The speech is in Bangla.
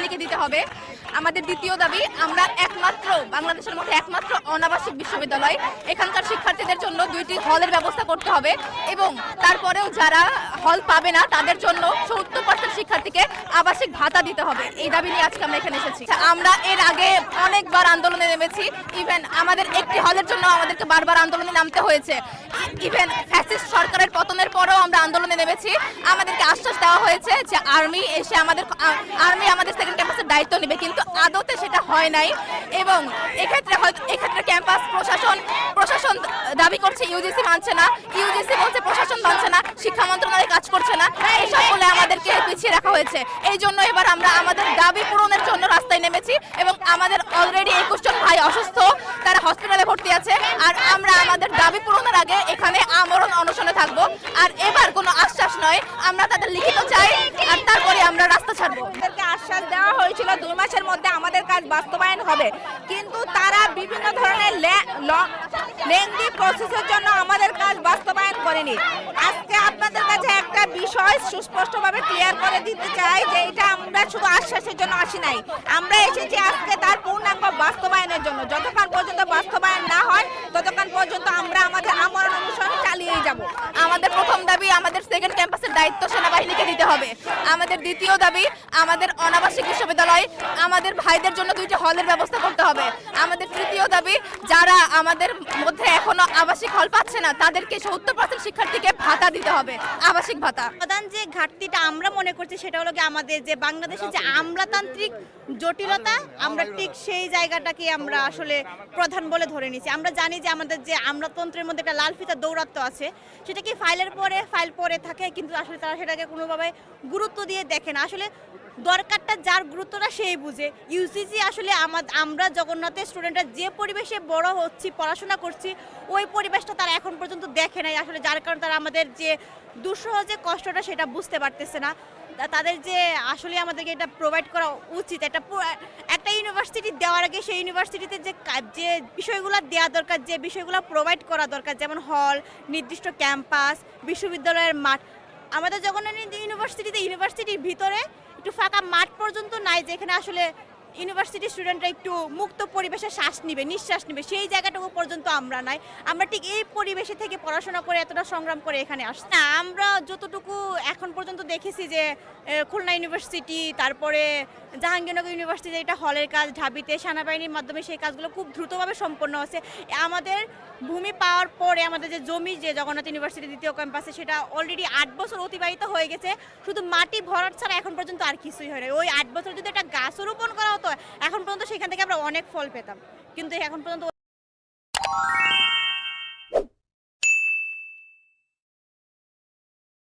সেনাবাহিনীকে দিতে হবে। আমাদের দ্বিতীয় দাবি, আমরা একমাত্র বাংলাদেশের মধ্যে একমাত্র অনাবাসিক বিশ্ববিদ্যালয়, এখানকার শিক্ষার্থীদের জন্য 2টি হলের ব্যবস্থা করতে হবে এবং তারপরেও যারা হল পাবে না তাদের জন্য 70% শিক্ষার্থীকে আবাসিক ভাতা দিতে হবে। এই দাবি নিয়ে আজকে আমরা এখানে এসেছি। আমরা এর আগে অনেকবার আন্দোলনে নেমেছি, ইভেন আমাদের একটি হলের জন্য আমাদেরকে বারবার আন্দোলনে নামতে হয়েছে। ইভেন ফ্যাসিস্ট সরকারের পতনের পরেও আমরা আন্দোলনে নেমেছি। আমাদেরকে আশ্বাস দেওয়া হয়েছে যে আর্মি এসে আমাদের সেকেন্ড ক্যাম্পাসের দায়িত্ব নেবে, কিন্তু আদতে সেটা হয় নাই। এবং এক্ষেত্রে ক্যাম্পাস প্রশাসন দাবি করছে ইউজিসি মানছে না, ইউজিসি বলছে প্রশাসন মানছে না, শিক্ষা মন্ত্রণালয় কাজ করছে না, এইসব বলে আমাদেরকে পিছিয়ে রাখা হয়েছে। এই জন্য এবার আমরা আমাদের দাবি পূরণের জন্য রাস্তায় নেমেছি এবং আমাদের অলরেডি 21 জন ভাই অসুস্থ, তারা হসপিটালে ভর্তি আছে। আর আমরা আমাদের দাবি পূরণের আগে এখানে আমরণ অনশনে থাকবো। আর এবার কোনো আশ্বাস নয়, আমরা তাদের লিখিত চাই আর তারপরে আমরা রাস্তা ছাড়বো। আমাদেরকে আশ্বাস দেওয়া হয়েছিল 2 মাসের মধ্যে আমাদের কাজ বাস্তবায়ন হবে, কিন্তু তারা বিভিন্ন ধরনের লেন্দি প্রসেসের জন্য আমাদের কাজ বাস্তবায়ন করেনি। আজকে আপনাদের কাছে একটা বিষয় সুস্পষ্টভাবে ক্লিয়ার করে দিতে চাই যে এটা আমরা শুধু আশ্বাসের জন্য আসি নাই, আমরা এসেছি আজকে তার পূর্ণাঙ্গ বাস্তবায়নের জন্য। যতক্ষণ পর্যন্ত বাস্তবায়ন না হয় ততক্ষণ পর্যন্ত আমরা আমাদের আমরণ অনশন চালিয়েই যাব। আমাদের প্রথম দাবি, আমাদের সেকেন্ড ক্যাম্পাসের দায়িত্ব সেনাবাহিনীকে দিতে হবে। আমাদের দ্বিতীয় দাবি, আমাদের অনাবাসিক বিশ্ববিদ্যালয়, আমাদের ভাইদের জন্য 2টি হলের ব্যবস্থা করতে হবে। আমাদের তৃতীয় দাবি, যারা আমাদের মধ্যে এখনো আবাসিক হল পাচ্ছে না তাদেরকে 70% শিক্ষার্থীকে ভাতা দিতে হবে, আবাসিক ভাতা। প্রধান যে ঘাটতিটা আমরা মনে করছি সেটা হলো কি, আমাদের যে বাংলাদেশের যে আমলাতান্ত্রিক জটিলতা, আমরা ঠিক সেই জায়গাটাকে আমরা আসলে প্রধান বলে ধরে নিয়েছি। আমরা জানি যে আমাদের যে আমলাতন্ত্রের মধ্যে একটা লাল ফিতা দৌরাত্ম্য আছে, সেটা কি ফাইল পরে থাকে, কিন্তু আসলে তারা সেটাকে কোনোভাবে গুরুত্ব দিয়ে দেখে না। আসলে দরকারটা যার গুরুত্বটা সেই বুঝে। ইউজিসি আসলে আমরা জগন্নাথের স্টুডেন্টরা যে পরিবেশে বড় হচ্ছি, পড়াশোনা করছি, ওই পরিবেশটা তারা এখন পর্যন্ত দেখে নাই। আসলে যার কারণে তারা আমাদের যে দুঃসহ যে কষ্টটা সেটা বুঝতে পারতেছে না। তাদের যে আসলে আমাদেরকে এটা প্রোভাইড করা উচিত, একটা ইউনিভার্সিটি দেওয়ার আগে সেই ইউনিভার্সিটিতে যে বিষয়গুলো দেওয়া দরকার, যে বিষয়গুলো প্রোভাইড করা দরকার, যেমন হল, নির্দিষ্ট ক্যাম্পাস, বিশ্ববিদ্যালয়ের মাঠ। আমাদের জগন্নাথ ইউনিভার্সিটির ভিতরে একটু ফাঁকা মাঠ পর্যন্ত নাই, যেখানে আসলে ইউনিভার্সিটি স্টুডেন্টরা একটু মুক্ত পরিবেশে নিঃশ্বাস নিবে, সেই জায়গাটুকু পর্যন্ত আমরা নাই। আমরা ঠিক এই পরিবেশে থেকে পড়াশোনা করে এতটা সংগ্রাম করে এখানে আসছি না। আমরা যতটুকু এখন পর্যন্ত দেখেছি যে খুলনা ইউনিভার্সিটি, তারপরে জাহাঙ্গীরনগর ইউনিভার্সিটি, এটা হলের কাজ, ঢাবিতে সেনাবাহিনীর মাধ্যমে সেই কাজগুলো খুব দ্রুতভাবে সম্পন্ন হচ্ছে। আমাদের ভূমি পাওয়ার পরে আমাদের যে জমি, যে জগন্নাথ ইউনিভার্সিটি দ্বিতীয় ক্যাম্পাসে, সেটা অলরেডি 8 বছর অতিবাহিত হয়ে গেছে। শুধু মাটি ভরাট ছাড়া এখন পর্যন্ত আর কিছুই হয় না। ওই 8 বছর যদি একটা গাছও রোপণ করা হতো, এখন পর্যন্ত সেখান থেকে আমরা অনেক ফল পেতাম, কিন্তু এখন পর্যন্ত